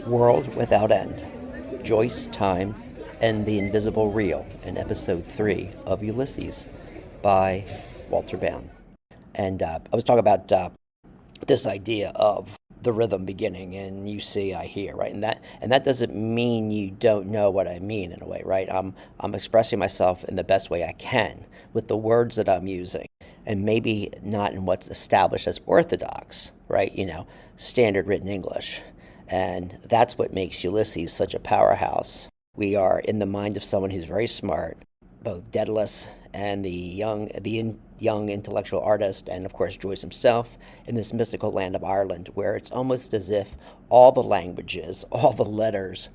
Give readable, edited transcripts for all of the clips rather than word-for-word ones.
World Without End, Joyce, Time, and the Invisible Reel in Episode 3 of Ulysses by Walter Bound. And I was talking about this idea of the rhythm beginning, and you see, I hear, right? And that doesn't mean you don't know what I mean in a way, right? I'm expressing myself in the best way I can with the words that I'm using, and maybe not in what's established as orthodox, right? Standard written English. And that's what makes Ulysses such a powerhouse. We are in the mind of someone who's very smart, both Dedalus and the young intellectual artist, and of course Joyce himself, in this mystical land of Ireland, where it's almost as if all the languages, all the letters,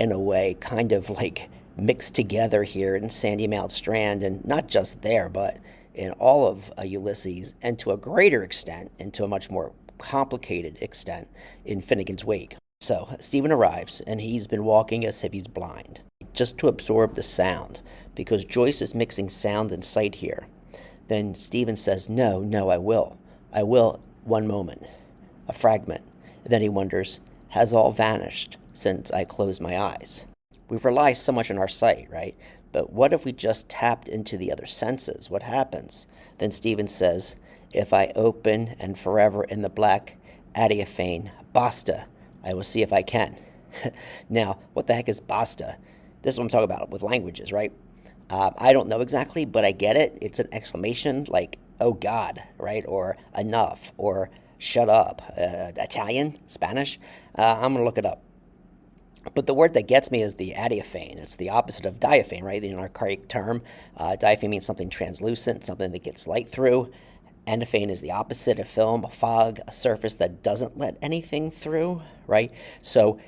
in a way, kind of like mixed together here in Sandy Mount Strand, and not just there, but in all of Ulysses, and to a greater extent, and to a much more complicated extent, in Finnegan's Wake. So Stephen arrives, and he's been walking as if he's blind, just to absorb the sound, because Joyce is mixing sound and sight here. Then Stephen says, no, I will. I will, one moment, a fragment. And then he wonders, has all vanished since I closed my eyes? We rely so much on our sight, right? But what if we just tapped into the other senses? What happens? Then Stephen says, if I open and forever in the black adyaphane, basta, I will see if I can. Now, what the heck is basta? This is what I'm talking about with languages, right? I don't know exactly, but I get it. It's an exclamation like, oh God, right? Or enough, or shut up. Italian, Spanish. I'm going to look it up. But the word that gets me is the adyaphane. It's the opposite of diaphane, right? The archaic term. Diaphane means something translucent, something that gets light through. Adyaphane is the opposite, a film, a fog, a surface that doesn't let anything through, right? So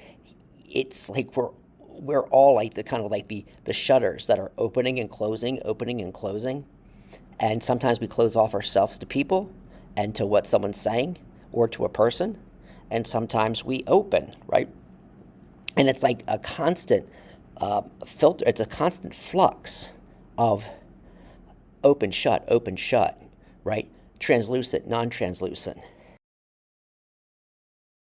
it's like we're all like the shutters that are opening and closing, and sometimes we close off ourselves to people and to what someone's saying or to a person, and sometimes we open, right? And it's like a constant filter. It's a constant flux of open, shut, right? Translucent, non-translucent.